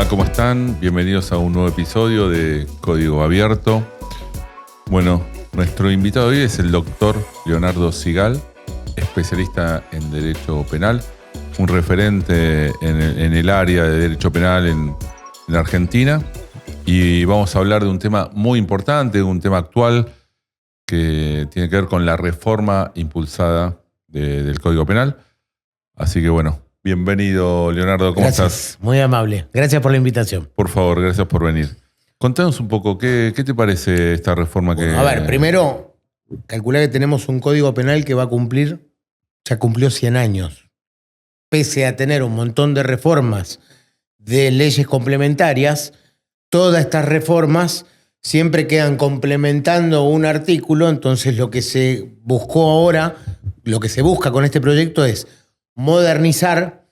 Hola, ¿cómo están? Bienvenidos a un nuevo episodio de Código Abierto. Bueno, nuestro invitado hoy es el doctor Leonardo Sigal, especialista en Derecho Penal, un referente en el área de Derecho Penal en Argentina. Y vamos a hablar de un tema muy importante, un tema actual que tiene que ver con la reforma impulsada del Código Penal. Así que bueno, bienvenido, Leonardo. ¿Cómo estás? Muy amable. Gracias por la invitación. Por favor, gracias por venir. Contanos un poco, ¿qué te parece esta reforma que...? Bueno, a ver, primero, calculá que tenemos un Código Penal que va a cumplir, ya cumplió 100 años. Pese a tener un montón de reformas de leyes complementarias, todas estas reformas siempre quedan complementando un artículo. Entonces lo que se buscó ahora, lo que se busca con este proyecto es modernizar,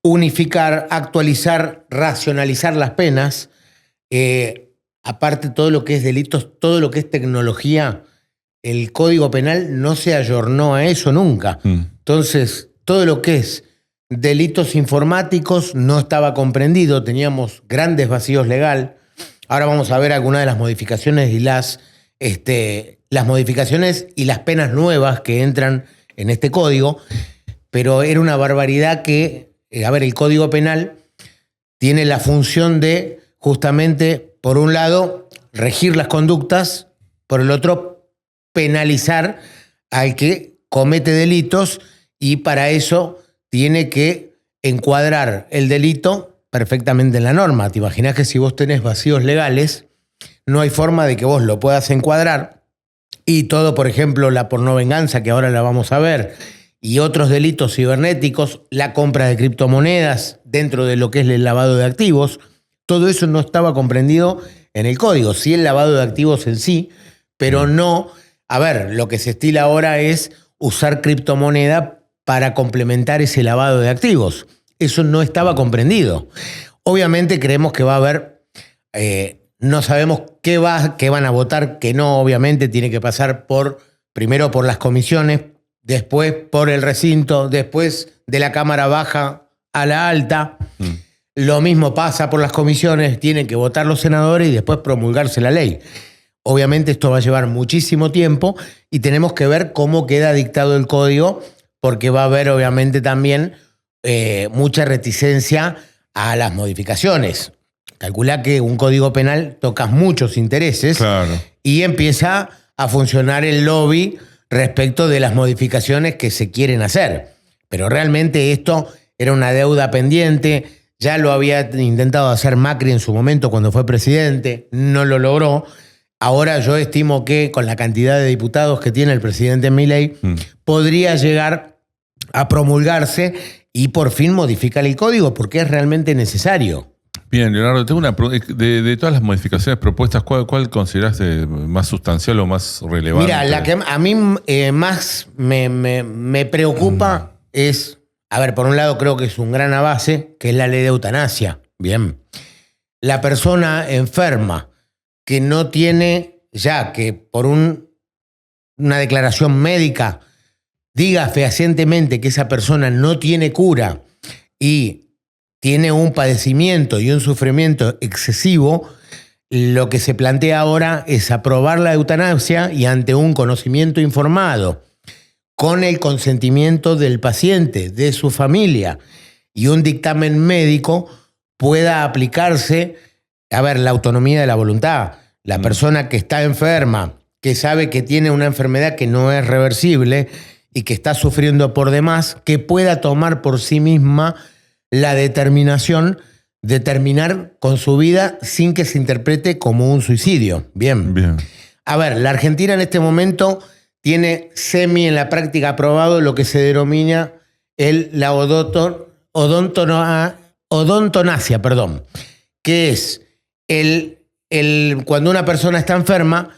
unificar, actualizar, racionalizar las penas. Aparte, todo lo que es delitos, todo lo que es tecnología, el Código Penal no se ayornó a eso nunca. Entonces, todo lo que es delitos informáticos no estaba comprendido, teníamos grandes vacíos legal. Ahora vamos a ver algunas de las modificaciones y las modificaciones y las penas nuevas que entran en este código. Pero era una barbaridad que, el Código Penal tiene la función de, justamente, por un lado, regir las conductas, por el otro, penalizar al que comete delitos, y para eso tiene que encuadrar el delito perfectamente en la norma. Te imaginás que si vos tenés vacíos legales, no hay forma de que vos lo puedas encuadrar, y todo, por ejemplo, la pornovenganza, que ahora la vamos a ver, y otros delitos cibernéticos, la compra de criptomonedas dentro de lo que es el lavado de activos, todo eso no estaba comprendido en el código. Sí, el lavado de activos en sí, pero no... lo que se estila ahora es usar criptomoneda para complementar ese lavado de activos. Eso no estaba comprendido. Obviamente creemos que va a haber... no sabemos qué van a votar, que no, obviamente tiene que pasar primero por las comisiones, después por el recinto, después de la Cámara Baja a la Alta. Lo mismo pasa por las comisiones, tienen que votar los senadores y después promulgarse la ley. Obviamente esto va a llevar muchísimo tiempo y tenemos que ver cómo queda dictado el código, porque va a haber obviamente también mucha reticencia a las modificaciones. Calculá que un código penal toca muchos intereses. Claro. Y empieza a funcionar el lobby respecto de las modificaciones que se quieren hacer. Pero realmente esto era una deuda pendiente. Ya lo había intentado hacer Macri en su momento cuando fue presidente, no lo logró. Ahora yo estimo que con la cantidad de diputados que tiene el presidente Milei, podría llegar a promulgarse y por fin modificar el código, porque es realmente necesario. Bien, Leonardo, tengo una pregunta. De todas las modificaciones propuestas, ¿cuál considerás más sustancial o más relevante? Mira, la que a mí más me preocupa es... por un lado creo que es un gran avance, que es la ley de eutanasia. Bien. La persona enferma que no tiene, ya que por una declaración médica diga fehacientemente que esa persona no tiene cura y tiene un padecimiento y un sufrimiento excesivo, lo que se plantea ahora es aprobar la eutanasia y ante un conocimiento informado, con el consentimiento del paciente, de su familia y un dictamen médico, pueda aplicarse, la autonomía de la voluntad. La persona que está enferma, que sabe que tiene una enfermedad que no es reversible y que está sufriendo por demás, que pueda tomar por sí misma la determinación de terminar con su vida sin que se interprete como un suicidio. Bien. La Argentina en este momento tiene en la práctica aprobado lo que se denomina la odontonasia, que es cuando una persona está enferma,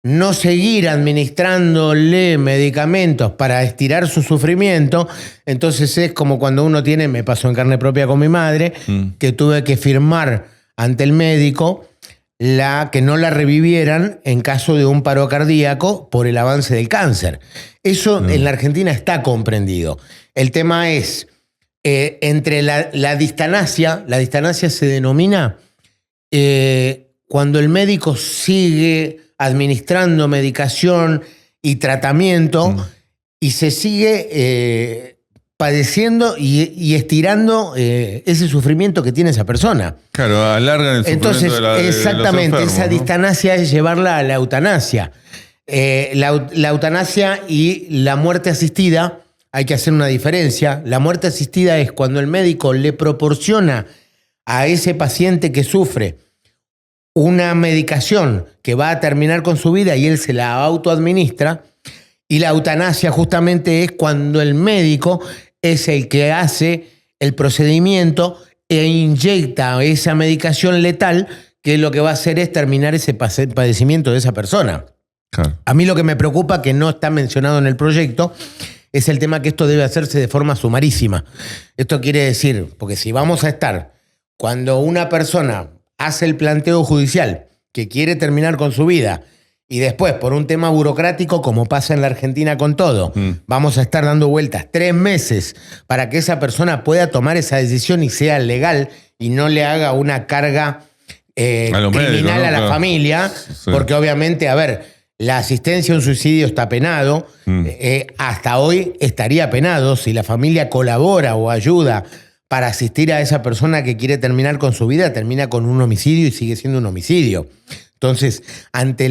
no seguir administrándole medicamentos para estirar su sufrimiento. Entonces es como cuando uno me pasó en carne propia con mi madre, que tuve que firmar ante el médico que no la revivieran en caso de un paro cardíaco por el avance del cáncer. Eso en la Argentina está comprendido. El tema es entre la distanasia se denomina cuando el médico sigue administrando medicación y tratamiento y se sigue padeciendo y estirando ese sufrimiento que tiene esa persona. Claro, alargan el sufrimiento. Entonces, exactamente, de los enfermos, esa ¿no? distanasia es llevarla a la eutanasia. La eutanasia y la muerte asistida, hay que hacer una diferencia. La muerte asistida es cuando el médico le proporciona a ese paciente que sufre una medicación que va a terminar con su vida y él se la autoadministra. Y la eutanasia justamente es cuando el médico es el que hace el procedimiento e inyecta esa medicación letal, que lo que va a hacer es terminar ese padecimiento de esa persona. Claro. A mí lo que me preocupa, que no está mencionado en el proyecto, es el tema que esto debe hacerse de forma sumarísima. Esto quiere decir, porque si vamos a estar, cuando una persona hace el planteo judicial que quiere terminar con su vida y después por un tema burocrático, como pasa en la Argentina con todo, vamos a estar dando vueltas 3 meses para que esa persona pueda tomar esa decisión y sea legal y no le haga una carga criminal médicos, ¿no? a la Claro. familia, Sí. porque obviamente, a ver, la asistencia a un suicidio está penado, hasta hoy estaría penado si la familia colabora o ayuda para asistir a esa persona que quiere terminar con su vida, termina con un homicidio y sigue siendo un homicidio. Entonces, ante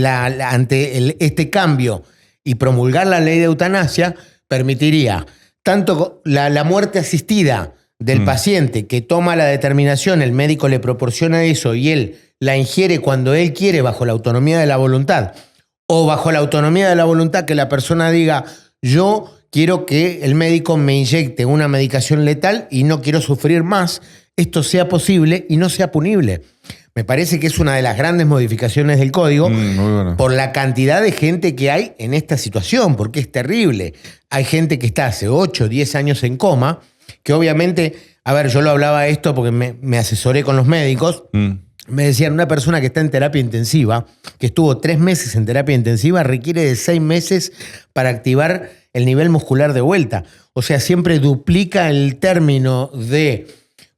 este cambio y promulgar la ley de eutanasia, permitiría tanto la muerte asistida del paciente que toma la determinación, el médico le proporciona eso y él la ingiere cuando él quiere bajo la autonomía de la voluntad, o bajo la autonomía de la voluntad que la persona diga, yo quiero que el médico me inyecte una medicación letal y no quiero sufrir más, esto sea posible y no sea punible. Me parece que es una de las grandes modificaciones del código Muy bueno. por la cantidad de gente que hay en esta situación, porque es terrible. Hay gente que está hace 8, 10 años en coma, que obviamente, a ver, yo lo hablaba esto porque me asesoré con los médicos. Me decían, una persona que está en terapia intensiva, que estuvo 3 meses en terapia intensiva, requiere de 6 meses para activar el nivel muscular de vuelta. O sea, siempre duplica el término de,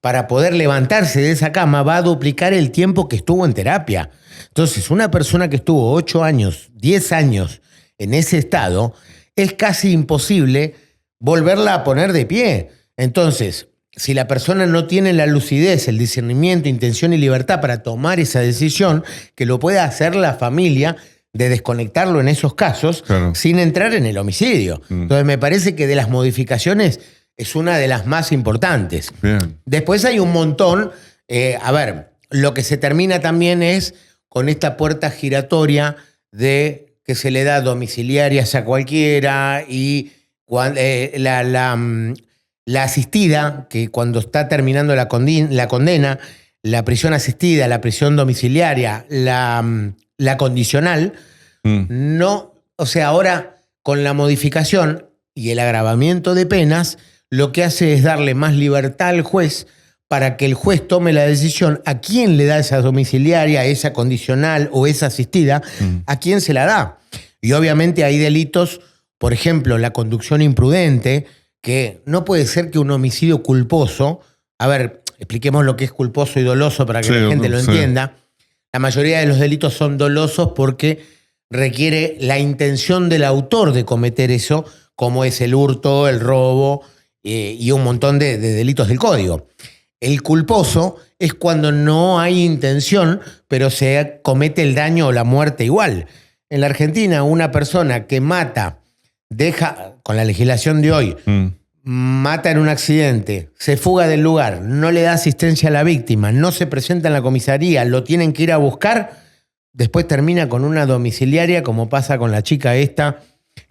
para poder levantarse de esa cama, va a duplicar el tiempo que estuvo en terapia. Entonces, una persona que estuvo 8 años, 10 años en ese estado, es casi imposible volverla a poner de pie. Entonces, si la persona no tiene la lucidez, el discernimiento, intención y libertad para tomar esa decisión, que lo pueda hacer la familia de desconectarlo en esos casos, Claro. sin entrar en el homicidio. Entonces me parece que de las modificaciones es una de las más importantes. Bien. Después hay un montón. A ver, lo que se termina también es con esta puerta giratoria de que se le da domiciliarias a cualquiera y la asistida, que cuando está terminando la condena, la prisión asistida, la prisión domiciliaria, la condicional, no, o sea, ahora con la modificación y el agravamiento de penas, lo que hace es darle más libertad al juez para que el juez tome la decisión a quién le da esa domiciliaria, esa condicional o esa asistida, a quién se la da. Y obviamente hay delitos, por ejemplo, la conducción imprudente, que no puede ser que un homicidio culposo, a ver, expliquemos lo que es culposo y doloso para que la gente lo entienda. La mayoría de los delitos son dolosos porque requiere la intención del autor de cometer eso, como es el hurto, el robo y un montón de delitos del código. El culposo es cuando no hay intención, pero se comete el daño o la muerte igual. En la Argentina, una persona que mata, con la legislación de hoy, mata en un accidente, se fuga del lugar, no le da asistencia a la víctima, no se presenta en la comisaría, lo tienen que ir a buscar, después termina con una domiciliaria, como pasa con la chica esta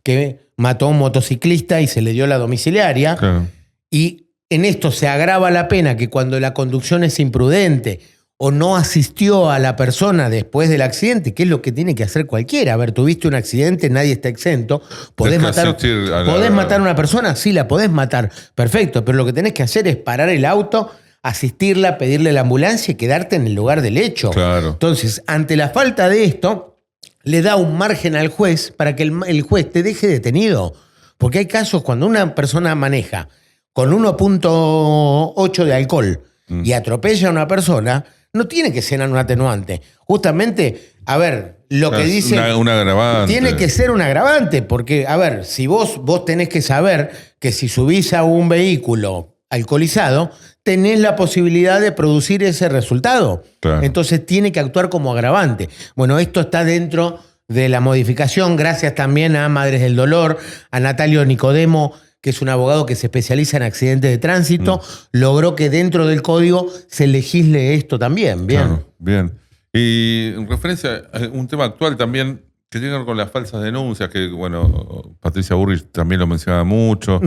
que mató a un motociclista y se le dio la domiciliaria. Claro. Y en esto se agrava la pena, que cuando la conducción es imprudente o no asistió a la persona después del accidente, que es lo que tiene que hacer cualquiera. A ver, tuviste un accidente, nadie está exento. ¿Podés matar a una persona? Sí, la podés matar. Perfecto, pero lo que tenés que hacer es parar el auto, asistirla, pedirle la ambulancia y quedarte en el lugar del hecho. Claro. Entonces, ante la falta de esto, le da un margen al juez para que el juez te deje detenido. Porque hay casos cuando una persona maneja con 1,8 de alcohol y atropella a una persona, no tiene que ser un atenuante. Justamente, a ver, lo que dice... Un agravante. Tiene que ser un agravante, porque, a ver, si vos tenés que saber que si subís a un vehículo alcoholizado, tenés la posibilidad de producir ese resultado. Claro. Entonces tiene que actuar como agravante. Bueno, esto está dentro de la modificación, gracias también a Madres del Dolor, a Natalio Nicodemo, que es un abogado que se especializa en accidentes de tránsito, logró que dentro del código se legisle esto también. Bien. Claro, bien. Y en referencia a un tema actual también que tiene que ver con las falsas denuncias, que bueno, Patricia Burrich también lo mencionaba mucho,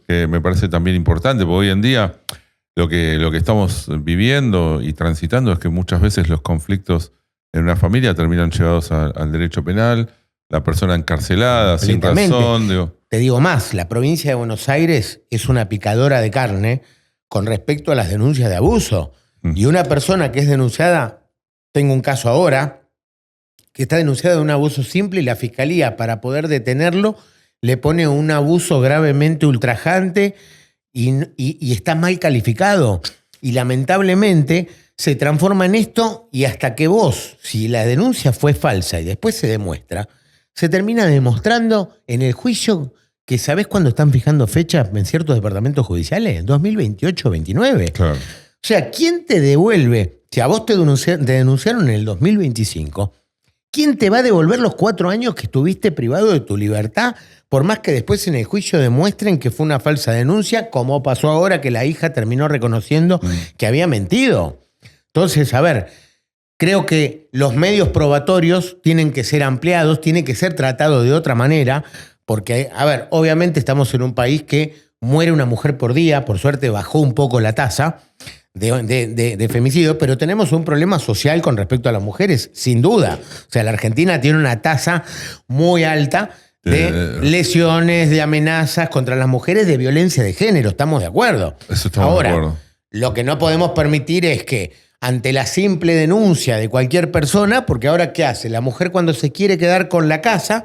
que me parece también importante, porque hoy en día lo que estamos viviendo y transitando es que muchas veces los conflictos en una familia terminan llevados al derecho penal, la persona encarcelada sin razón. Te digo más, la provincia de Buenos Aires es una picadora de carne con respecto a las denuncias de abuso. Y una persona que es denunciada, tengo un caso ahora, que está denunciada de un abuso simple y la fiscalía, para poder detenerlo, le pone un abuso gravemente ultrajante y está mal calificado. Y lamentablemente se transforma en esto, y hasta que vos, si la denuncia fue falsa y después se demuestra, se termina demostrando en el juicio que ¿sabés cuándo están fijando fechas en ciertos departamentos judiciales? 2028-29. Claro. O sea, ¿quién te devuelve? Si a vos te denunciaron en el 2025, ¿quién te va a devolver los 4 años que estuviste privado de tu libertad? Por más que después en el juicio demuestren que fue una falsa denuncia, como pasó ahora que la hija terminó reconociendo que había mentido. Entonces, a ver, creo que los medios probatorios tienen que ser ampliados, tienen que ser tratados de otra manera, porque, a ver, obviamente estamos en un país que muere una mujer por día, por suerte bajó un poco la tasa de femicidio, pero tenemos un problema social con respecto a las mujeres, sin duda. O sea, la Argentina tiene una tasa muy alta de lesiones, de amenazas contra las mujeres, de violencia de género, ¿estamos de acuerdo? Eso estamos de acuerdo. Lo que no podemos permitir es que ante la simple denuncia de cualquier persona, porque ahora ¿qué hace? La mujer cuando se quiere quedar con la casa,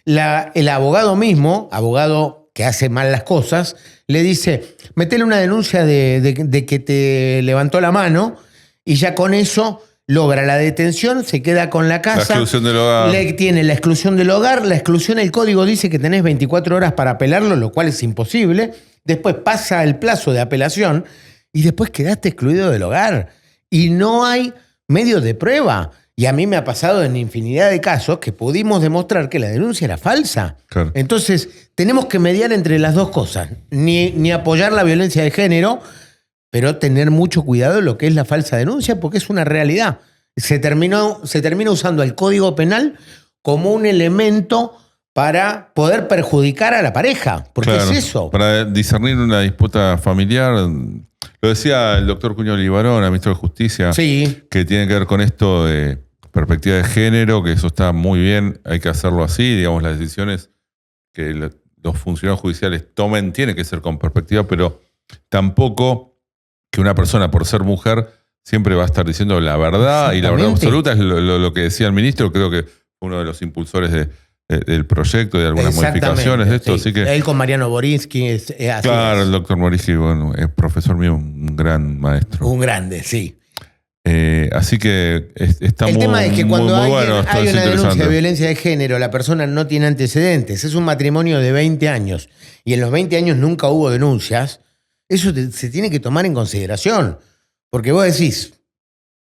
el abogado mismo, abogado que hace mal las cosas, le dice, metele una denuncia de que te levantó la mano, y ya con eso logra la detención, se queda con la casa. La exclusión del hogar. Tiene la exclusión del hogar, la exclusión, el código dice que tenés 24 horas para apelarlo, lo cual es imposible. Después pasa el plazo de apelación y después quedaste excluido del hogar. Y no hay medios de prueba. Y a mí me ha pasado en infinidad de casos que pudimos demostrar que la denuncia era falsa. Claro. Entonces, tenemos que mediar entre las dos cosas. Ni apoyar la violencia de género, pero tener mucho cuidado en lo que es la falsa denuncia, porque es una realidad. Se termina usando el Código Penal como un elemento para poder perjudicar a la pareja, porque claro, es eso. Para discernir una disputa familiar. Lo decía el doctor Cuño Libarón, ministro de Justicia, sí, que tiene que ver con esto de perspectiva de género, que eso está muy bien, hay que hacerlo así, digamos, las decisiones que los funcionarios judiciales tomen tienen que ser con perspectiva, pero tampoco que una persona por ser mujer siempre va a estar diciendo la verdad, y la verdad absoluta es lo que decía el ministro, creo que fue uno de los impulsores del proyecto, de algunas modificaciones de esto. Sí. Así que, él con Mariano Borinsky es así. Claro, el doctor Borinsky, bueno, es profesor mío, un gran maestro. Un grande, sí. Así que está el tema es que cuando muy bueno, hay una denuncia de violencia de género, la persona no tiene antecedentes, es un matrimonio de 20 años y en los 20 años nunca hubo denuncias, eso se tiene que tomar en consideración. Porque vos decís,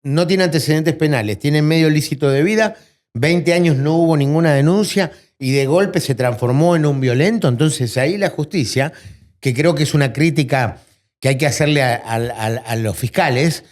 no tiene antecedentes penales, tiene medio ilícito de vida, 20 años no hubo ninguna denuncia y de golpe se transformó en un violento. Entonces ahí la justicia, que creo que es una crítica que hay que hacerle a los fiscales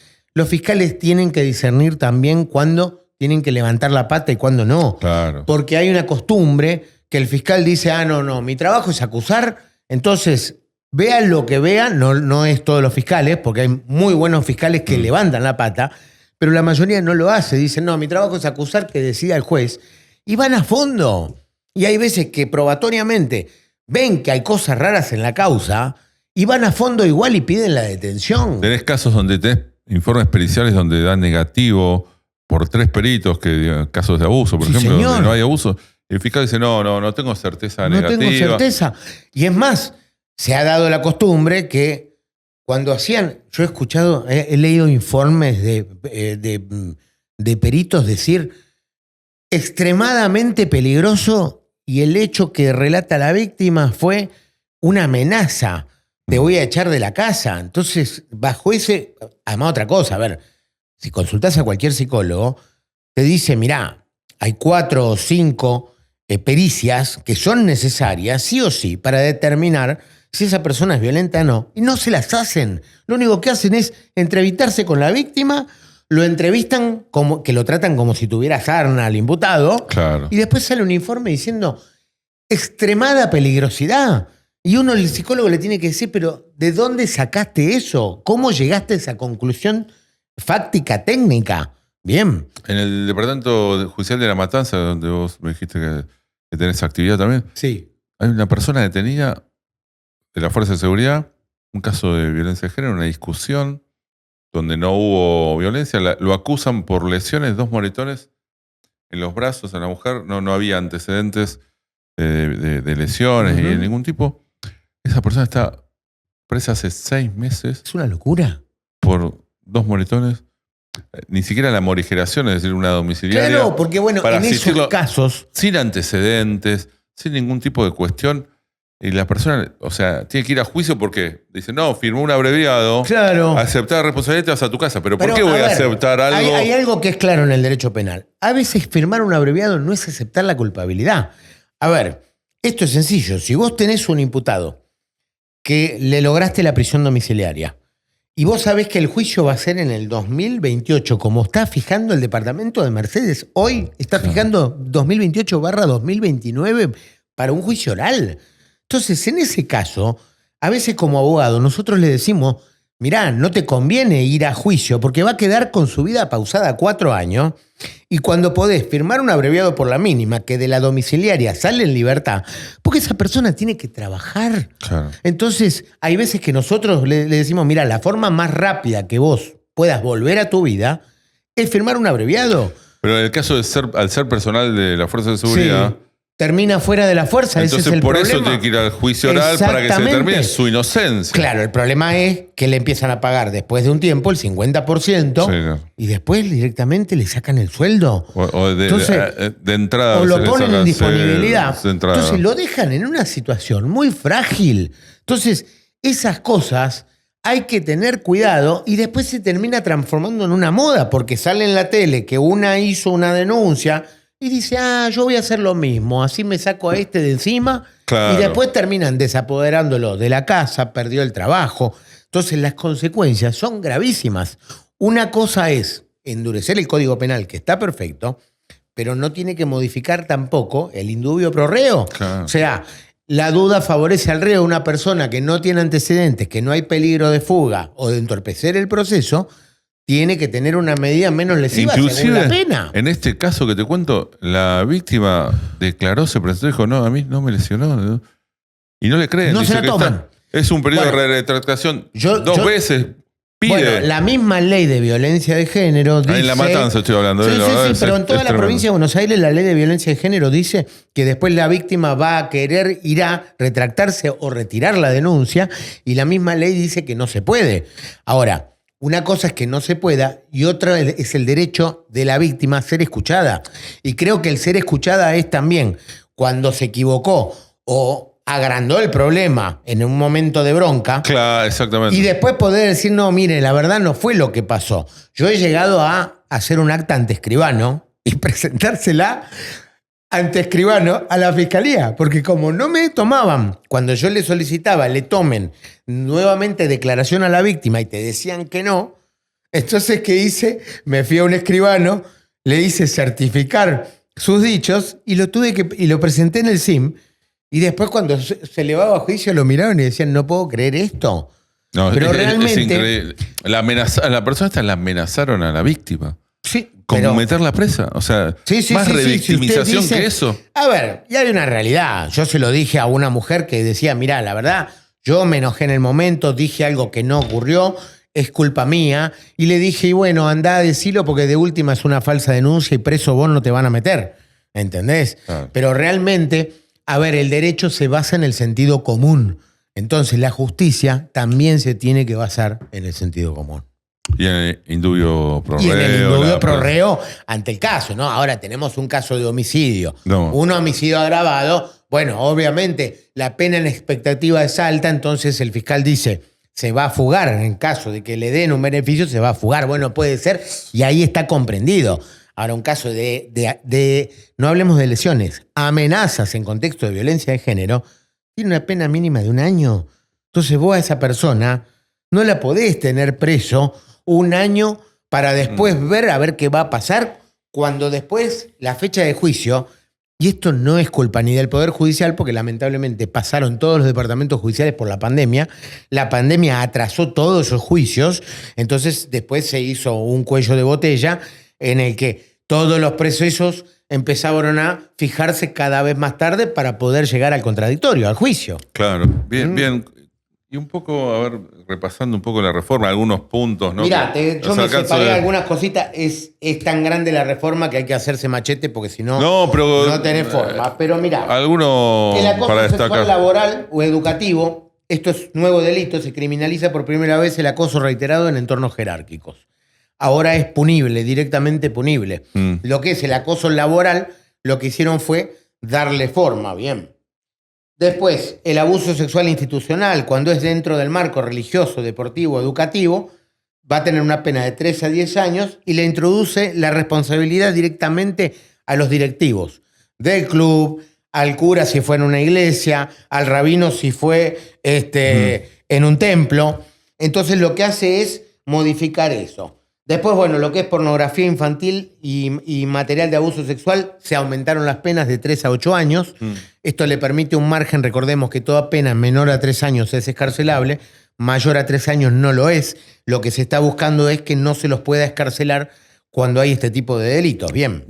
tienen que discernir también cuándo tienen que levantar la pata y cuándo no. Claro. Porque hay una costumbre que el fiscal dice, no, mi trabajo es acusar, entonces vean lo que vean, no es todos los fiscales, porque hay muy buenos fiscales que levantan la pata, pero la mayoría no lo hace. Dicen, no, mi trabajo es acusar, que decida el juez. Y van a fondo. Y hay veces que probatoriamente ven que hay cosas raras en la causa y van a fondo igual y piden la detención. Tenés casos donde tenés informes periciales donde dan negativo por 3 peritos, casos de abuso, por ejemplo, señor, donde no hay abuso. El fiscal dice, no tengo certeza negativa. No tengo certeza. Y es más, se ha dado la costumbre que cuando hacían, yo he escuchado, he leído informes de peritos decir extremadamente peligroso, y el hecho que relata la víctima fue una amenaza. Te voy a echar de la casa. Entonces, bajo ese... Además, otra cosa, a ver, si consultás a cualquier psicólogo, te dice, mirá, hay 4 o 5 pericias que son necesarias, sí o sí, para determinar si esa persona es violenta o no. Y no se las hacen. Lo único que hacen es entrevistarse con la víctima, lo entrevistan como que lo tratan como si tuviera sarna al imputado, Claro. y después sale un informe diciendo extremada peligrosidad. Y uno, el psicólogo, le tiene que decir, pero ¿de dónde sacaste eso? ¿Cómo llegaste a esa conclusión fáctica, técnica? Bien. En el Departamento Judicial de La Matanza, donde vos me dijiste que tenés actividad también, Sí. hay una persona detenida de la Fuerza de Seguridad, un caso de violencia de género, una discusión donde no hubo violencia. Lo acusan por lesiones, 2 moretones en los brazos a la mujer. No había antecedentes de lesiones ni de ningún tipo. Esa persona está presa hace 6 meses Es una locura. por 2 moretones. Ni siquiera la morigeración, es decir, una domiciliaria. Claro, porque bueno, para en esos asistirlo casos... sin antecedentes, sin ningún tipo de cuestión. Y la persona, o sea, tiene que ir a juicio porque dice, no, firmó un abreviado, Claro. aceptar responsabilidad, te vas a tu casa. Pero ¿por Pero, qué voy a ver, aceptar algo? Hay algo que es claro en el derecho penal. A veces firmar un abreviado no es aceptar la culpabilidad. A ver, esto es sencillo. Si vos tenés un imputado que le lograste la prisión domiciliaria y vos sabés que el juicio va a ser en el 2028, como está fijando el departamento de Mercedes, hoy está fijando 2028/2029 para un juicio oral. Entonces, en ese caso, a veces como abogado nosotros le decimos, mirá, no te conviene ir a juicio porque va a quedar con su vida pausada 4 años, y cuando podés firmar un abreviado por la mínima que de la domiciliaria sale en libertad, porque esa persona tiene que trabajar. Claro. Entonces, hay veces que nosotros le decimos, mira, la forma más rápida que vos puedas volver a tu vida es firmar un abreviado. Pero en el caso de al ser personal de la Fuerza de Seguridad, Sí, termina fuera de la fuerza, entonces ese es el por problema. eso tiene que ir al juicio oral para que se Exactamente. determine su inocencia. Claro, el problema es que le empiezan a pagar después de un tiempo el 50%, Sí, claro. y después directamente le sacan el sueldo. O Entonces, de entrada. o lo se le ponen saca en disponibilidad. de entrada. Entonces lo dejan en una situación muy frágil. Entonces, esas cosas hay que tener cuidado, y después se termina transformando en una moda, porque sale en la tele que una hizo una denuncia y dice, yo voy a hacer lo mismo, así me saco a este de encima. Claro. Y después terminan desapoderándolo de la casa, perdió el trabajo. Entonces las consecuencias son gravísimas. Una cosa es endurecer el Código Penal, que está perfecto, pero no tiene que modificar tampoco el indubio pro reo. Claro. O sea, la duda favorece al reo. Una persona que no tiene antecedentes, que no hay peligro de fuga o de entorpecer el proceso, tiene que tener una medida menos lesiva según la pena. En este caso que te cuento, la víctima declaró, se presentó y dijo, no, a mí no me lesionó. Y no le creen. No dice se la que toman. Es un periodo Bueno, de retractación. yo- 2 veces pide. Bueno, la misma ley de violencia de género dice... En La Matanza estoy hablando. Sí, la verdad sí, es- pero en toda es la tremendo. provincia de Buenos Aires la ley de violencia de género dice que después la víctima va a querer ir a retractarse o retirar la denuncia, y la misma ley dice que no se puede. Ahora, una cosa es que no se pueda y otra es el derecho de la víctima a ser escuchada. Y creo que el ser escuchada es también cuando se equivocó o agrandó el problema en un momento de bronca. Claro, exactamente. Y después poder decir, no, mire, la verdad no fue lo que pasó. Yo he llegado a hacer un acta ante escribano y presentársela ante escribano a la fiscalía, porque como no me tomaban, cuando yo le solicitaba, le tomen nuevamente declaración a la víctima y te decían que no, entonces, ¿qué hice? Me fui a un escribano, le hice certificar sus dichos y lo presenté en el SIM. Y después, cuando se elevaba a juicio, lo miraron y decían, no puedo creer esto. No, pero es realmente... increíble. La persona esta la amenazaron a la víctima. Sí, Con pero- meterla presa. O sea, Sí, sí, más sí, sí, revictimización si usted dice- que eso. A ver, y hay una realidad. Yo se lo dije a una mujer que decía, mirá, la verdad, yo me enojé en el momento, dije algo que no ocurrió, es culpa mía. Y le dije, y bueno, andá a decirlo porque de última es una falsa denuncia y preso vos no te van a meter. ¿Entendés? Claro. Pero realmente, a ver, el derecho se basa en el sentido común. Entonces la justicia también se tiene que basar en el sentido común. Y en el indubio pro reo. Y en el indubio pro reo ante el caso, ¿no? Ahora tenemos un caso de homicidio. No. Un homicidio agravado. Bueno, obviamente la pena en expectativa es alta, entonces el fiscal dice, se va a fugar en caso de que le den un beneficio, se va a fugar. Bueno, puede ser, y ahí está comprendido. Ahora, un caso no hablemos de lesiones, amenazas en contexto de violencia de género, tiene una pena mínima de 1 año. Entonces vos a esa persona no la podés tener preso 1 año para después ver a ver qué va a pasar cuando después la fecha de juicio, y esto no es culpa ni del Poder Judicial porque lamentablemente pasaron todos los departamentos judiciales por la pandemia atrasó todos esos juicios, entonces después se hizo un cuello de botella en el que todos los procesos empezaron a fijarse cada vez más tarde para poder llegar al contradictorio, al juicio. Claro, bien, bien. Y un poco, a ver, repasando un poco la reforma, algunos puntos, ¿no? Mirá, yo me separé algunas cositas. Es tan grande la reforma que hay que hacerse machete porque si no, no tenés forma. Pero mirá, alguno el acoso para sexual destacar. laboral o educativo, esto es nuevo delito, se criminaliza por primera vez el acoso reiterado en entornos jerárquicos. Ahora es punible, directamente punible. Lo que es el acoso laboral, lo que hicieron fue darle forma, bien. Después, el abuso sexual institucional, cuando es dentro del marco religioso, deportivo, educativo, va a tener una pena de 3 a 10 años y le introduce la responsabilidad directamente a los directivos del club, al cura si fue en una iglesia, al rabino si fue en un templo. Entonces lo que hace es modificar eso. Después, bueno, lo que es pornografía infantil y material de abuso sexual, se aumentaron las penas de 3 a 8 años. Esto le permite un margen, recordemos que toda pena menor a 3 años es excarcelable, mayor a 3 años no lo es. Lo que se está buscando es que no se los pueda excarcelar cuando hay este tipo de delitos. Bien.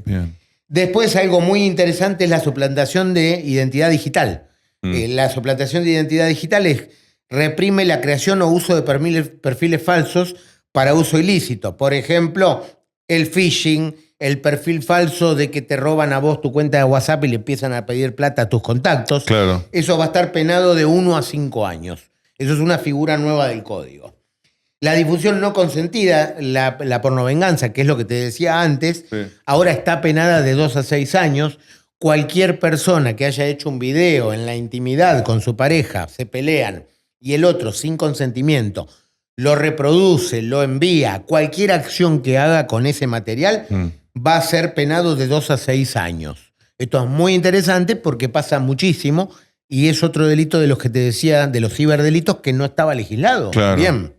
Después, algo muy interesante es la suplantación de identidad digital. La suplantación de identidad digital reprime la creación o uso de perfiles falsos para uso ilícito. Por ejemplo, el phishing, el perfil falso de que te roban a vos tu cuenta de WhatsApp y le empiezan a pedir plata a tus contactos. Claro. Eso va a estar penado de 1 a 5 años. Eso es una figura nueva del código. La difusión no consentida, la pornovenganza, que es lo que te decía antes, ahora está penada de 2 a 6 años. Cualquier persona que haya hecho un video en la intimidad con su pareja, se pelean, y el otro, sin consentimiento, lo reproduce, lo envía, cualquier acción que haga con ese material va a ser penado de 2 a 6 años. Esto es muy interesante porque pasa muchísimo y es otro delito de los que te decía, de los ciberdelitos, que no estaba legislado. Claro. Bien.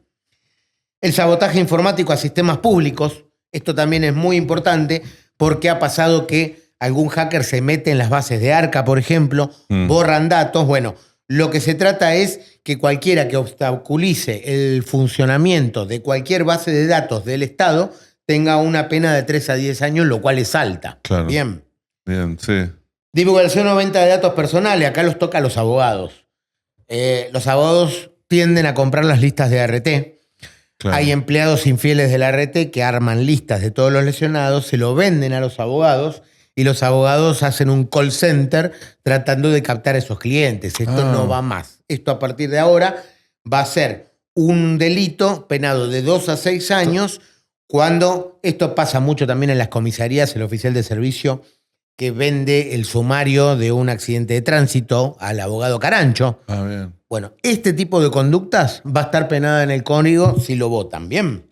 El sabotaje informático a sistemas públicos, esto también es muy importante porque ha pasado que algún hacker se mete en las bases de Arca, por ejemplo, borran datos. Bueno, lo que se trata es que cualquiera que obstaculice el funcionamiento de cualquier base de datos del Estado tenga una pena de 3 a 10 años, lo cual es alta. Claro. Bien. Bien, sí. Divulgación o venta de datos personales. Acá los toca a los abogados. Los abogados tienden a comprar las listas de ART. Claro. Hay empleados infieles de la ART que arman listas de todos los lesionados, se lo venden a los abogados y los abogados hacen un call center tratando de captar a esos clientes. Esto no va más. Esto a partir de ahora va a ser un delito penado de 2 a 6 años cuando esto pasa mucho también en las comisarías, el oficial de servicio que vende el sumario de un accidente de tránsito al abogado Carancho. Bien. Bueno, este tipo de conductas va a estar penada en el código si lo votan. Bien.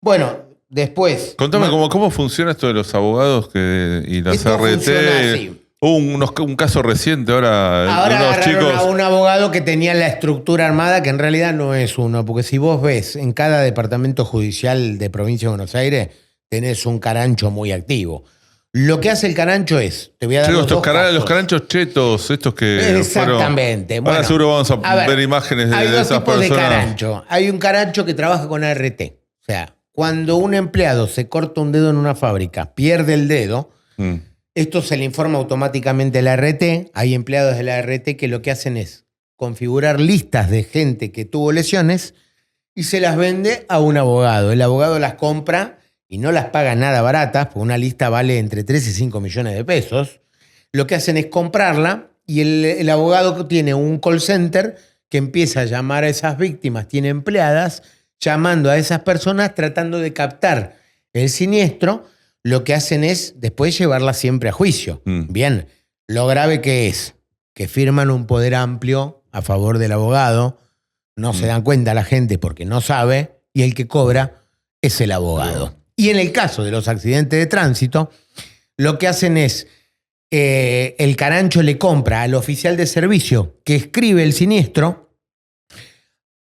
Bueno, después... Contame cómo funciona esto de los abogados y las esto RT. funciona así. Hubo un caso reciente ahora de unos chicos. A un abogado que tenía la estructura armada, que en realidad no es uno, porque si vos ves en cada departamento judicial de Provincia de Buenos Aires, tenés un carancho muy activo. Lo que hace el carancho es, te voy a dar los caranchos chetos, estos que exactamente. Fueron, ahora seguro vamos a ver imágenes de esas personas. Hay 2 tipos de carancho. Hay un carancho que trabaja con ART. O sea, cuando un empleado se corta un dedo en una fábrica, pierde el dedo, esto se le informa automáticamente a la ART. Hay empleados de la ART que lo que hacen es configurar listas de gente que tuvo lesiones y se las vende a un abogado. El abogado las compra y no las paga nada baratas, porque una lista vale entre 3 y 5 millones de pesos. Lo que hacen es comprarla y el abogado tiene un call center que empieza a llamar a esas víctimas, tiene empleadas, llamando a esas personas, tratando de captar el siniestro. Lo que hacen es después llevarla siempre a juicio. Bien, lo grave que es que firman un poder amplio a favor del abogado, no se dan cuenta la gente porque no sabe, y el que cobra es el abogado. Y en el caso de los accidentes de tránsito, lo que hacen es, el carancho le compra al oficial de servicio que escribe el siniestro.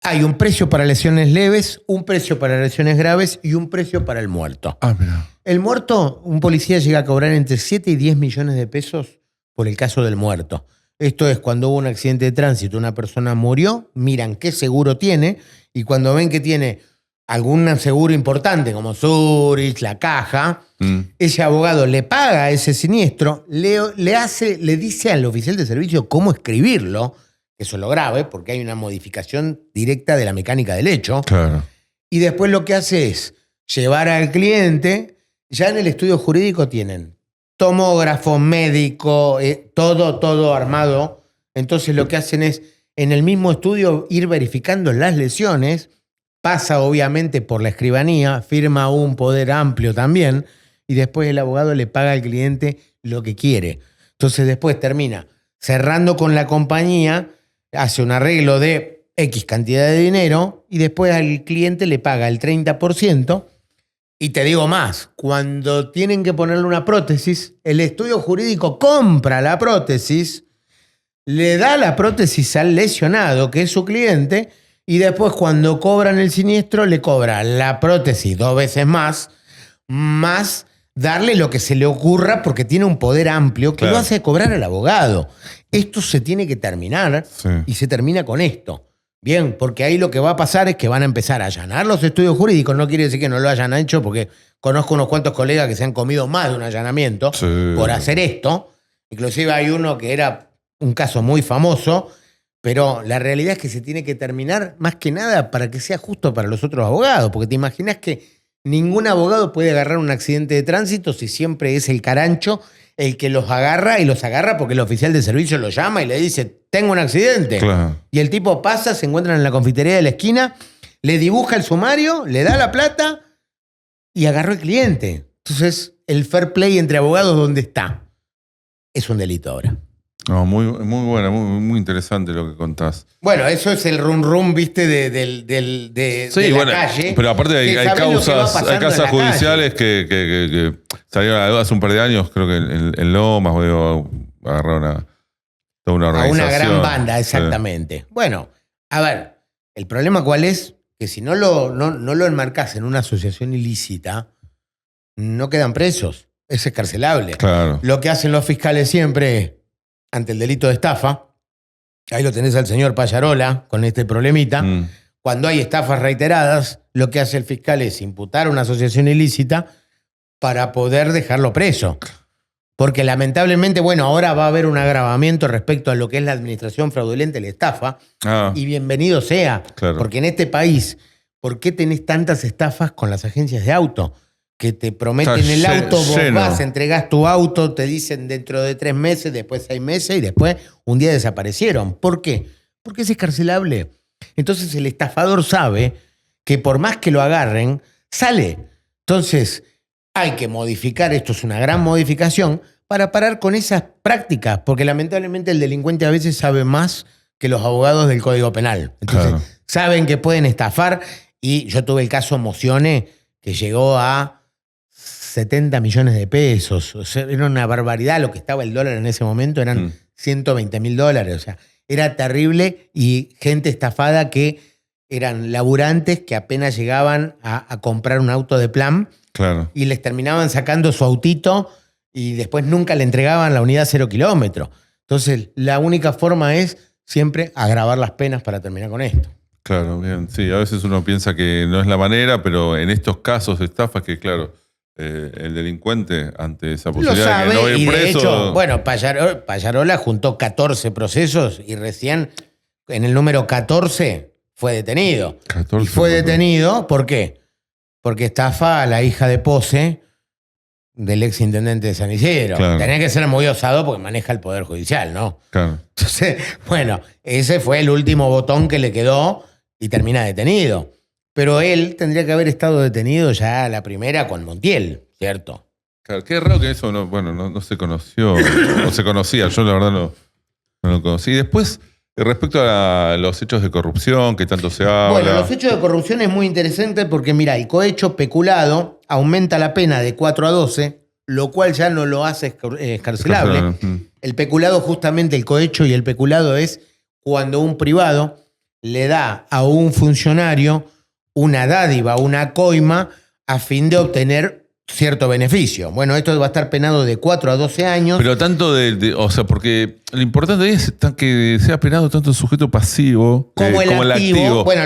Hay un precio para lesiones leves, un precio para lesiones graves y un precio para el muerto. Mira. El muerto, un policía llega a cobrar entre 7 y 10 millones de pesos por el caso del muerto. Esto es cuando hubo un accidente de tránsito, una persona murió, miran qué seguro tiene y cuando ven que tiene algún seguro importante como Zurich, la Caja, ese abogado le paga ese siniestro, le dice al oficial de servicio cómo escribirlo, eso es lo grave porque hay una modificación directa de la mecánica del hecho. Claro. Y después lo que hace es llevar al cliente, ya en el estudio jurídico tienen tomógrafo, médico, todo armado. Entonces lo que hacen es, en el mismo estudio, ir verificando las lesiones. Pasa obviamente por la escribanía, firma un poder amplio también, y después el abogado le paga al cliente lo que quiere. Entonces después termina cerrando con la compañía, hace un arreglo de X cantidad de dinero, y después al cliente le paga el 30%. Y te digo más, cuando tienen que ponerle una prótesis, el estudio jurídico compra la prótesis, le da la prótesis al lesionado, que es su cliente, y después cuando cobran el siniestro le cobra la prótesis 2 veces más darle lo que se le ocurra porque tiene un poder amplio que lo hace cobrar al abogado. Esto se tiene que terminar y se termina con esto. Bien, porque ahí lo que va a pasar es que van a empezar a allanar los estudios jurídicos. No quiere decir que no lo hayan hecho, porque conozco unos cuantos colegas que se han comido más de un allanamiento por hacer esto. Inclusive hay uno que era un caso muy famoso, pero la realidad es que se tiene que terminar más que nada para que sea justo para los otros abogados. Porque te imaginas que ningún abogado puede agarrar un accidente de tránsito si siempre es el carancho el que los agarra, y los agarra porque el oficial de servicio lo llama y le dice, tengo un accidente. Claro. Y el tipo pasa, se encuentran en la confitería de la esquina, le dibuja el sumario, le da la plata y agarró el cliente. Entonces, el fair play entre abogados, ¿dónde está? Es un delito ahora. No, muy buena, muy interesante lo que contás. Bueno, eso es el rum, ¿viste? De la calle. Pero aparte hay causas judiciales que salieron hace un par de años, creo que en Lomas agarraron toda una organización. A una gran banda, exactamente. Sí. Bueno, a ver, el problema ¿cuál es? Que si no lo enmarcás en una asociación ilícita, no quedan presos. Es excarcelable. Claro. Lo que hacen los fiscales siempre es, ante el delito de estafa, ahí lo tenés al señor Pallarola con este problemita, cuando hay estafas reiteradas, lo que hace el fiscal es imputar una asociación ilícita para poder dejarlo preso. Porque lamentablemente, bueno, ahora va a haber un agravamiento respecto a lo que es la administración fraudulenta y la estafa, y bienvenido sea, porque en este país, ¿por qué tenés tantas estafas con las agencias de auto? Que te prometen el auto, vos vas, entregás tu auto, te dicen dentro de 3 meses, después 6 meses y después un día desaparecieron. ¿Por qué? Porque es excarcelable. Entonces el estafador sabe que por más que lo agarren, sale. Entonces hay que modificar, esto es una gran modificación, para parar con esas prácticas, porque lamentablemente el delincuente a veces sabe más que los abogados del Código Penal. Entonces saben que pueden estafar, y yo tuve el caso Mozione, que llegó a 70 millones de pesos. O sea, era una barbaridad lo que estaba el dólar en ese momento, eran $120.000. O sea, era terrible, y gente estafada que eran laburantes que apenas llegaban a comprar un auto de plan y les terminaban sacando su autito y después nunca le entregaban la unidad 0 kilómetros. Entonces, la única forma es siempre agravar las penas para terminar con esto. Claro, bien. Sí, a veces uno piensa que no es la manera, pero en estos casos de estafas que, claro, el delincuente, ante esa posibilidad de que no ir preso... De hecho, bueno, Pallarola juntó 14 procesos y recién en el número 14 fue detenido. Y fue detenido, ¿por qué? Porque estafa a la hija de Pose, del ex intendente de San Isidro. Claro. Tenés que ser muy osado porque maneja el Poder Judicial, ¿no? Claro. Entonces, bueno, ese fue el último botón que le quedó y termina detenido. Pero él tendría que haber estado detenido ya a la primera con Montiel, ¿cierto? Claro, qué raro que eso no se conoció, o se conocía, yo la verdad no lo conocí. Y después, respecto a los hechos de corrupción, que tanto se habla. Bueno, los hechos de corrupción es muy interesante porque, mira, el cohecho peculado aumenta la pena de 4 a 12, lo cual ya no lo hace escarcelable. El peculado, justamente el cohecho y el peculado es cuando un privado le da a un funcionario una dádiva, una coima, a fin de obtener cierto beneficio. Bueno, esto va a estar penado de 4 a 12 años. Pero tanto o sea, porque lo importante ahí es que sea penado tanto el sujeto pasivo como el activo. Bueno,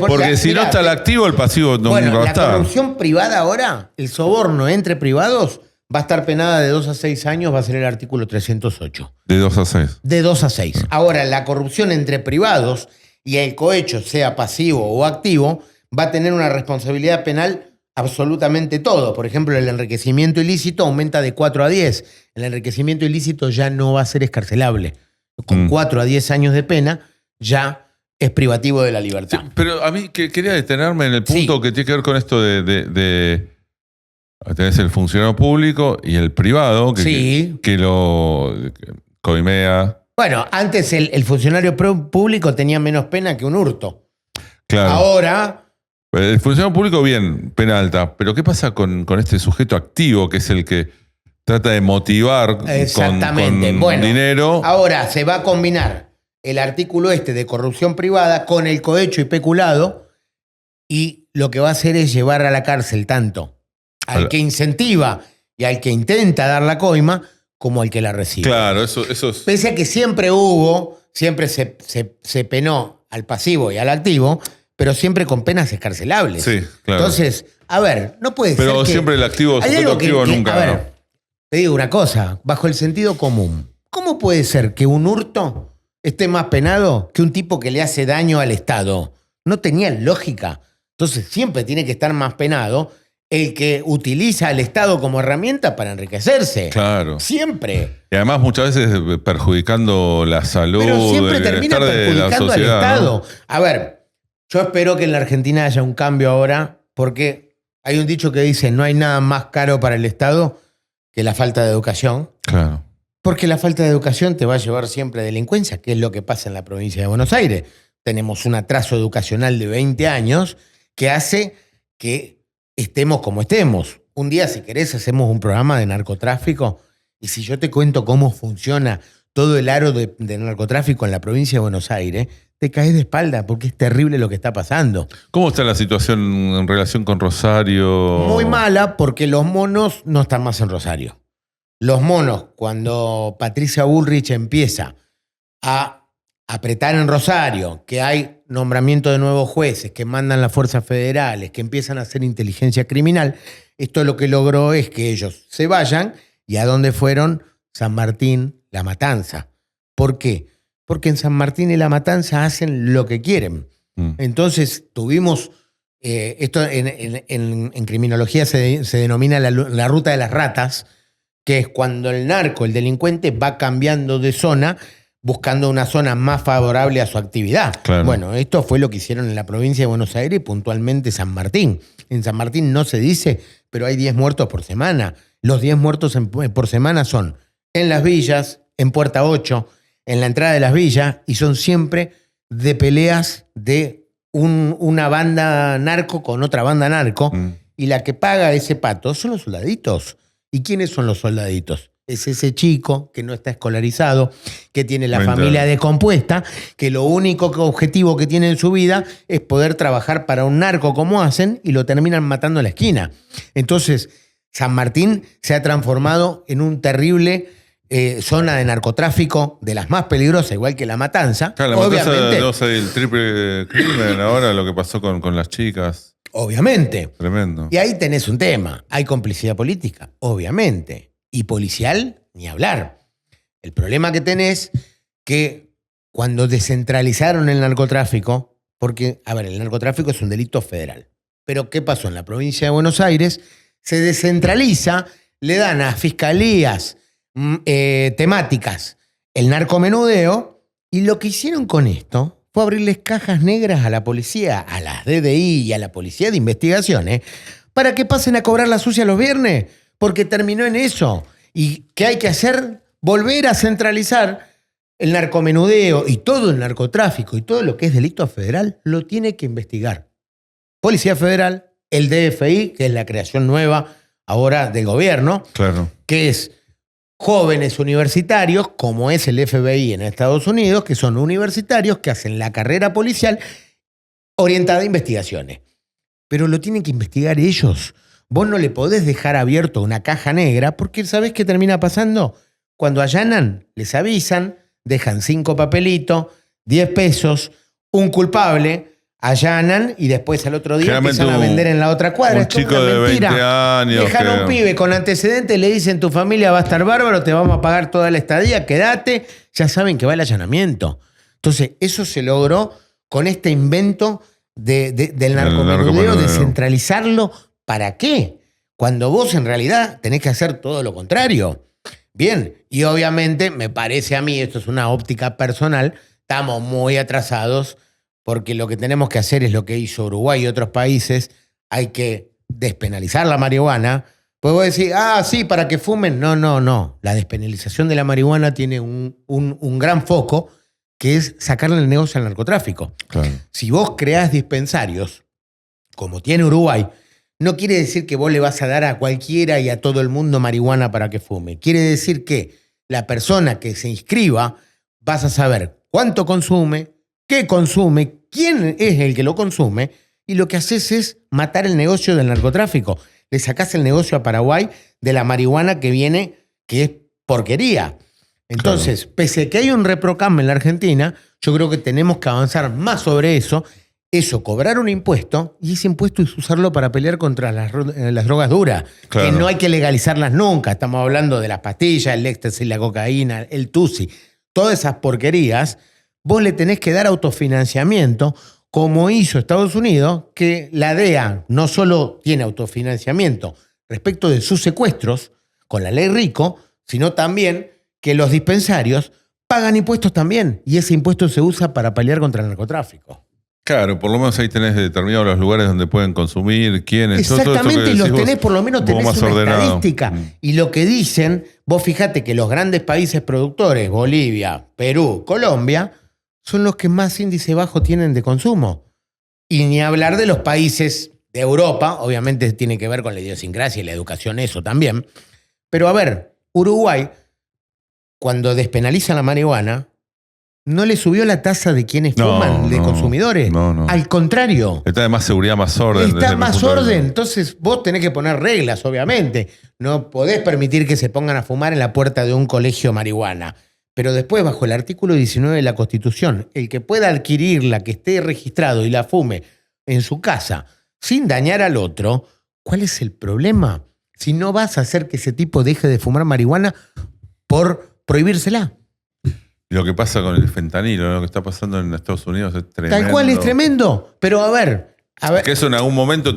porque si no está el activo, el pasivo no va a estar. La corrupción privada ahora, el soborno entre privados, va a estar penada de 2 a 6 años, va a ser el artículo 308. De 2 a 6. De 2 a 6. Ahora, la corrupción entre privados y el cohecho, sea pasivo o activo, va a tener una responsabilidad penal absolutamente todo. Por ejemplo, el enriquecimiento ilícito aumenta de 4 a 10. El enriquecimiento ilícito ya no va a ser escarcelable. Con 4 a 10 años de pena ya es privativo de la libertad. Sí, pero a mí quería detenerme en el punto que tiene que ver con esto de tenés el funcionario público y el privado que lo coimea. Bueno, antes el funcionario público tenía menos pena que un hurto. Claro. Ahora... El funcionario público, bien, pena alta. Pero ¿qué pasa con este sujeto activo, que es el que trata de motivar con dinero? Ahora se va a combinar el artículo de corrupción privada con el cohecho y peculado, y lo que va a hacer es llevar a la cárcel tanto al que incentiva y al que intenta dar la coima, como al que la recibe. Claro, eso es... Pese a que siempre se penó al pasivo y al activo, pero siempre con penas escarcelables. Sí, claro. Entonces, a ver, no puede ser. Pero siempre el activo, sujeto activo nunca. A ver, te digo una cosa, bajo el sentido común. ¿Cómo puede ser que un hurto esté más penado que un tipo que le hace daño al Estado? No tenía lógica. Entonces, siempre tiene que estar más penado el que utiliza al Estado como herramienta para enriquecerse. Claro. Siempre. Y además muchas veces perjudicando la salud, pero siempre el termina bienestar de la perjudicando sociedad, al Estado. ¿no? A ver, yo espero que en la Argentina haya un cambio ahora, porque hay un dicho que dice: no hay nada más caro para el Estado que la falta de educación. Claro. Porque la falta de educación te va a llevar siempre a delincuencia, que es lo que pasa en la provincia de Buenos Aires. Tenemos un atraso educacional de 20 años que hace que estemos como estemos. Un día, si querés, hacemos un programa de narcotráfico, y si yo te cuento cómo funciona todo el aro de narcotráfico en la provincia de Buenos Aires, te caes de espalda porque es terrible lo que está pasando. ¿Cómo está la situación en relación con Rosario? Muy mala, porque los monos no están más en Rosario. Los monos, cuando Patricia Bullrich empieza a apretar en Rosario, que hay nombramiento de nuevos jueces, que mandan las fuerzas federales, que empiezan a hacer inteligencia criminal, esto lo que logró es que ellos se vayan. ¿Y a dónde fueron? San Martín, La Matanza. ¿Por qué? Porque en San Martín y La Matanza hacen lo que quieren. Entonces tuvimos, esto en criminología se denomina la ruta de las ratas, que es cuando el narco, el delincuente, va cambiando de zona, buscando una zona más favorable a su actividad. Claro. Bueno, esto fue lo que hicieron en la provincia de Buenos Aires y puntualmente San Martín. En San Martín no se dice, pero hay 10 muertos por semana. Los 10 muertos por semana son en las villas, en Puerta 8, en la entrada de las villas, y son siempre de peleas de una banda narco con otra banda narco, y la que paga ese pato son los soldaditos. ¿Y quiénes son los soldaditos? Es ese chico que no está escolarizado, que tiene la familia descompuesta, que lo único objetivo que tiene en su vida es poder trabajar para un narco como hacen, y lo terminan matando en la esquina. Entonces, San Martín se ha transformado en un terrible zona de narcotráfico, de las más peligrosas, igual que La Matanza. Claro, La Matanza, no sé, el triple crimen ahora, lo que pasó con las chicas. Obviamente. Tremendo. Y ahí tenés un tema. Hay complicidad política, obviamente. Y policial, ni hablar. El problema que tenés que cuando descentralizaron el narcotráfico, porque, a ver, el narcotráfico es un delito federal. Pero ¿qué pasó? En la provincia de Buenos Aires se descentraliza le dan a fiscalías temáticas el narcomenudeo, y lo que hicieron con esto fue abrirles cajas negras a la policía, a las DDI y a la policía de investigaciones, para que pasen a cobrar la sucia los viernes, porque terminó en eso. ¿Y qué hay que hacer? Volver a centralizar el narcomenudeo y todo el narcotráfico y todo lo que es delito federal lo tiene que investigar Policía Federal, el DFI, que es la creación nueva ahora del gobierno, Claro. que es jóvenes universitarios, como es el FBI en Estados Unidos, que son universitarios que hacen la carrera policial orientada a investigaciones. Pero lo tienen que investigar ellos. Vos no le podés dejar abierto una caja negra, porque ¿sabés qué termina pasando? Cuando allanan, les avisan, dejan 5 papelitos, 10 pesos, un culpable, allanan y después al otro día empiezan a vender en la otra cuadra. Un chico de 20 años. Dejan a un pibe con antecedentes, le dicen tu familia va a estar bárbaro, te vamos a pagar toda la estadía, quédate. Ya saben que va el allanamiento. Entonces, eso se logró con este invento del narcomenudeo, de centralizarlo. ¿Para qué? Cuando vos en realidad tenés que hacer todo lo contrario. Bien, y obviamente me parece a mí, esto es una óptica personal, estamos muy atrasados porque lo que tenemos que hacer es lo que hizo Uruguay y otros países, hay que despenalizar la marihuana. Pues vos decís, sí, para que fumen. No. La despenalización de la marihuana tiene un gran foco, que es sacarle el negocio al narcotráfico. Claro. Si vos creás dispensarios, como tiene Uruguay, no quiere decir que vos le vas a dar a cualquiera y a todo el mundo marihuana para que fume. Quiere decir que la persona que se inscriba vas a saber cuánto consume, qué consume, quién es el que lo consume, y lo que haces es matar el negocio del narcotráfico. Le sacás el negocio a Paraguay de la marihuana que viene, que es porquería. Entonces, claro, pese a que hay un reprocam en la Argentina, yo creo que tenemos que avanzar más sobre eso, cobrar un impuesto, y ese impuesto es usarlo para pelear contra las drogas duras, claro, que no hay que legalizarlas nunca. Estamos hablando de las pastillas, el éxtasis, la cocaína, el tusi, todas esas porquerías. Vos le tenés que dar autofinanciamiento, como hizo Estados Unidos, que la DEA no solo tiene autofinanciamiento respecto de sus secuestros con la ley RICO, sino también que los dispensarios pagan impuestos también, y ese impuesto se usa para pelear contra el narcotráfico. Claro, por lo menos ahí tenés determinados los lugares donde pueden consumir, quiénes. Exactamente, y los tenés, por lo menos tenés una estadística. Y lo que dicen, vos fijate que los grandes países productores, Bolivia, Perú, Colombia, son los que más índice bajo tienen de consumo. Y ni hablar de los países de Europa, obviamente tiene que ver con la idiosincrasia y la educación, eso también. Pero a ver, Uruguay, cuando despenaliza la marihuana, no le subió la tasa de quienes fuman, de consumidores. No. Al contrario. Está de más seguridad, más orden. Está más orden. Entonces vos tenés que poner reglas, obviamente. No podés permitir que se pongan a fumar en la puerta de un colegio marihuana. Pero después, bajo el artículo 19 de la Constitución, el que pueda adquirirla, que esté registrado y la fume en su casa sin dañar al otro, ¿cuál es el problema? Si no vas a hacer que ese tipo deje de fumar marihuana por prohibírsela. Lo que pasa con el fentanilo, lo que está pasando en Estados Unidos es tremendo. Tal cual, es tremendo. Pero a ver. Que eso en algún momento,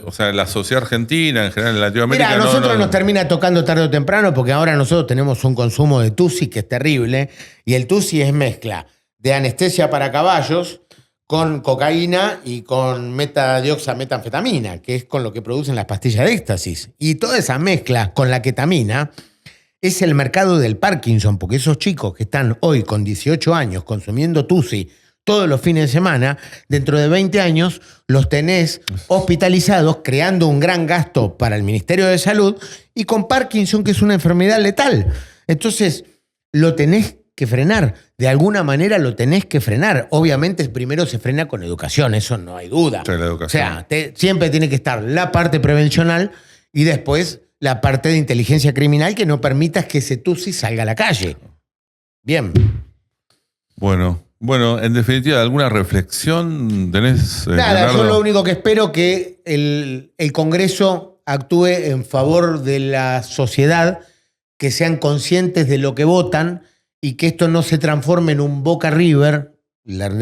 o sea, la sociedad argentina, en general en Latinoamérica. Mira, a nosotros nos termina tocando tarde o temprano, porque ahora nosotros tenemos un consumo de tusi que es terrible. Y el tusi es mezcla de anestesia para caballos con cocaína y con metadioxametanfetamina, que es con lo que producen las pastillas de éxtasis. Y toda esa mezcla con la ketamina es el mercado del Parkinson, porque esos chicos que están hoy con 18 años consumiendo tusi todos los fines de semana, dentro de 20 años los tenés hospitalizados, creando un gran gasto para el Ministerio de Salud, y con Parkinson, que es una enfermedad letal. Entonces, lo tenés que frenar. De alguna manera lo tenés que frenar. Obviamente, primero se frena con educación, eso no hay duda. Sí, la educación. O sea, siempre tiene que estar la parte prevencional y después la parte de inteligencia criminal, que no permitas que ese tusi salga a la calle. Bien. Bueno, en definitiva, ¿alguna reflexión tenés? Nada, Leonardo? yo lo único que espero que el Congreso actúe en favor de la sociedad, que sean conscientes de lo que votan y que esto no se transforme en un Boca River,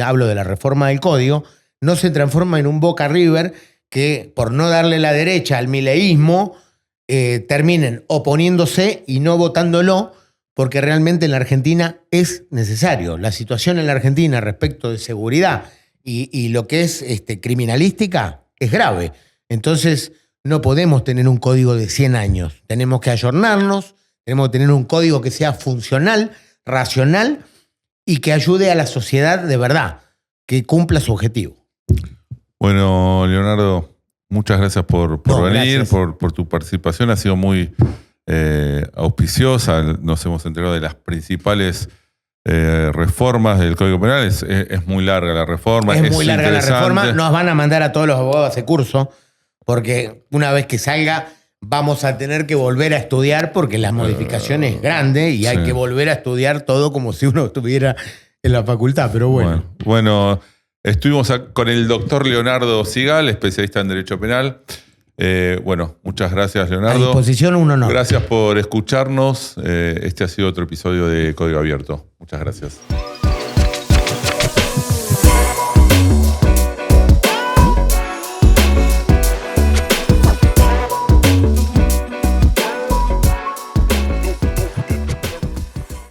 hablo de la reforma del código, no se transforma en un Boca River que, por no darle la derecha al mileísmo, terminen oponiéndose y no votándolo, porque realmente en la Argentina es necesario. La situación en la Argentina respecto de seguridad y lo que es criminalística es grave. Entonces no podemos tener un código de 100 años. Tenemos que ayornarnos, tenemos que tener un código que sea funcional, racional y que ayude a la sociedad de verdad, que cumpla su objetivo. Bueno, Leonardo, muchas gracias por venir, gracias. por tu participación. Ha sido muy auspiciosa. Nos hemos enterado de las principales reformas del Código Penal. Es muy larga la reforma. Es muy larga la interesante. reforma. Nos van a mandar a todos los abogados a ese curso, porque una vez que salga vamos a tener que volver a estudiar, porque la modificación es grande y hay que volver a estudiar todo como si uno estuviera en la facultad, pero bueno. Bueno, estuvimos con el doctor Leonardo Sigal, especialista en Derecho Penal. Bueno, muchas gracias, Leonardo. A disposición, un honor. Gracias por escucharnos. Este ha sido otro episodio de Código Abierto. Muchas gracias.